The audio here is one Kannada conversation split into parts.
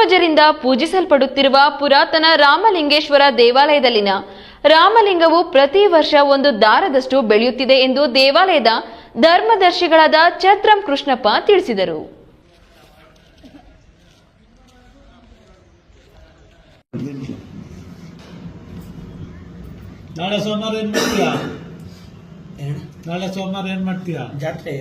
ಪೂರ್ವಜರಿಂದ ಪೂಜಿಸಲ್ಪಡುತ್ತಿರುವ ಪುರಾತನ ರಾಮಲಿಂಗೇಶ್ವರ ದೇವಾಲಯದಲ್ಲಿನ ರಾಮಲಿಂಗವು ಪ್ರತಿ ವರ್ಷ ಒಂದು ದಾರದಷ್ಟು ಬೆಳೆಯುತ್ತಿದೆ ಎಂದು ದೇವಾಲಯದ ಧರ್ಮದರ್ಶಿಗಳಾದ ಛತ್ರಂ ಕೃಷ್ಣಪ್ಪ ತಿಳಿಸಿದರು. ನಾಳೆ ಸೋಮವಾರ ಏನ್ ಮಾಡ್ತೀಯಾ? ಜಾತ್ರೆ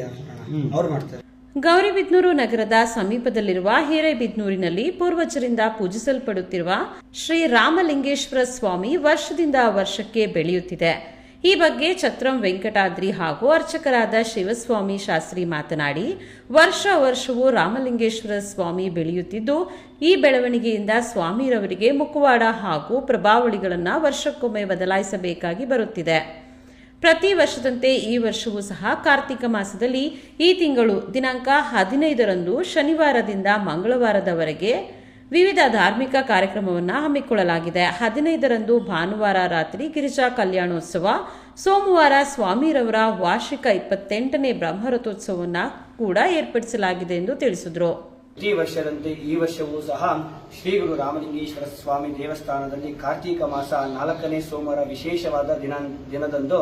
ಅವ್ರು ಮಾಡ್ತಾರೆ. ಗೌರಿಬಿದನೂರು ನಗರದ ಸಮೀಪದಲ್ಲಿರುವ ಹಿರೇಬಿದನೂರಿನಲ್ಲಿ ಪೂರ್ವಜರಿಂದ ಪೂಜಿಸಲ್ಪಡುತ್ತಿರುವ ಶ್ರೀ ರಾಮಲಿಂಗೇಶ್ವರ ಸ್ವಾಮಿ ವರ್ಷದಿಂದ ವರ್ಷಕ್ಕೆ ಬೆಳೆಯುತ್ತಿದೆ. ಈ ಬಗ್ಗೆ ಛತ್ರಂ ವೆಂಕಟಾದ್ರಿ ಹಾಗೂ ಅರ್ಚಕರಾದ ಶಿವಸ್ವಾಮಿ ಶಾಸ್ತ್ರಿ ಮಾತನಾಡಿ, ವರ್ಷವೂ ರಾಮಲಿಂಗೇಶ್ವರ ಸ್ವಾಮಿ ಬೆಳೆಯುತ್ತಿದ್ದು, ಈ ಬೆಳವಣಿಗೆಯಿಂದ ಸ್ವಾಮಿರವರಿಗೆ ಮುಖವಾಡ ಹಾಗೂ ಪ್ರಭಾವಳಿಗಳನ್ನು ವರ್ಷಕ್ಕೊಮ್ಮೆ ಬದಲಾಯಿಸಬೇಕಾಗಿ ಬರುತ್ತಿದೆ. ಪ್ರತಿ ವರ್ಷದಂತೆ ಈ ವರ್ಷವೂ ಸಹ ಕಾರ್ತಿಕ ಮಾಸದಲ್ಲಿ ಈ ತಿಂಗಳು ದಿನಾಂಕ 15ರಂದು ಶನಿವಾರದಿಂದ ಮಂಗಳವಾರದವರೆಗೆ ವಿವಿಧ ಧಾರ್ಮಿಕ ಕಾರ್ಯಕ್ರಮವನ್ನು ಹಮ್ಮಿಕೊಳ್ಳಲಾಗಿದೆ. 15ರಂದು ಭಾನುವಾರ ರಾತ್ರಿ ಗಿರಿಜಾ ಕಲ್ಯಾಣೋತ್ಸವ, ಸೋಮವಾರ ಸ್ವಾಮಿರವರ ವಾರ್ಷಿಕ 28ನೇ ಬ್ರಹ್ಮರಥೋತ್ಸವವನ್ನು ಕೂಡ ಏರ್ಪಡಿಸಲಾಗಿದೆ ಎಂದು ತಿಳಿಸಿದರು. ಪ್ರತಿ ವರ್ಷದಂತೆ ಈ ವರ್ಷವೂ ಸಹ ಶ್ರೀ ಗುರು ರಾಮಲಿಂಗೇಶ್ವರ ಸ್ವಾಮಿ ದೇವಸ್ಥಾನದಲ್ಲಿ ಕಾರ್ತಿಕ ಮಾಸ 4ನೇ ಸೋಮವಾರ ವಿಶೇಷವಾದ ದಿನದಂದು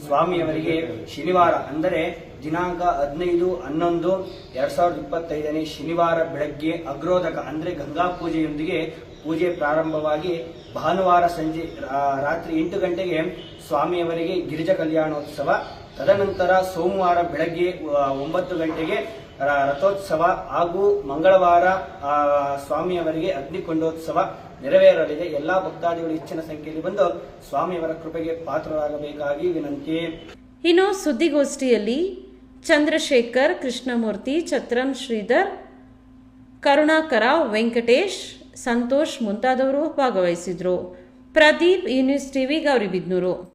ಸ್ವಾಮಿಯವರಿಗೆ ಶನಿವಾರ ಅಂದರೆ ದಿನಾಂಕ 15/11/2025 ಶನಿವಾರ ಬೆಳಗ್ಗೆ ಅಗ್ರೋದಕ ಅಂದರೆ ಗಂಗಾ ಪೂಜೆಯೊಂದಿಗೆ ಪೂಜೆ ಪ್ರಾರಂಭವಾಗಿ ಭಾನುವಾರ ಸಂಜೆ ರಾತ್ರಿ 8 ಗಂಟೆಗೆ ಸ್ವಾಮಿಯವರಿಗೆ ಗಿರಿಜಾ ಕಲ್ಯಾಣೋತ್ಸವ, ತದನಂತರ ಸೋಮವಾರ ಬೆಳಗ್ಗೆ 9 ಗಂಟೆಗೆ ರಥೋತ್ಸವ ಹಾಗೂ ಮಂಗಳವಾರ ಸ್ವಾಮಿಯವರಿಗೆ ಅಗ್ನಿಕೊಂಡೋತ್ಸವ ನೆರವೇರಲಿದೆ. ಎಲ್ಲಾ ಭಕ್ತಾದಿಗಳು ಹೆಚ್ಚಿನ ಸಂಖ್ಯೆಯಲ್ಲಿ ಬಂದು ಸ್ವಾಮಿಯವರ ಕೃಪೆಗೆ ಪಾತ್ರರಾಗಬೇಕಾಗಿ ವಿನಂತಿ. ಇನ್ನು ಸುದ್ದಿಗೋಷ್ಠಿಯಲ್ಲಿ ಚಂದ್ರಶೇಖರ್, ಕೃಷ್ಣಮೂರ್ತಿ, ಛತ್ರಂ ಶ್ರೀಧರ್, ಕರುಣಾಕರ, ವೆಂಕಟೇಶ್, ಸಂತೋಷ್ ಮುಂತಾದವರು ಭಾಗವಹಿಸಿದ್ರು. Pradeep, news TV, Gauribidanur.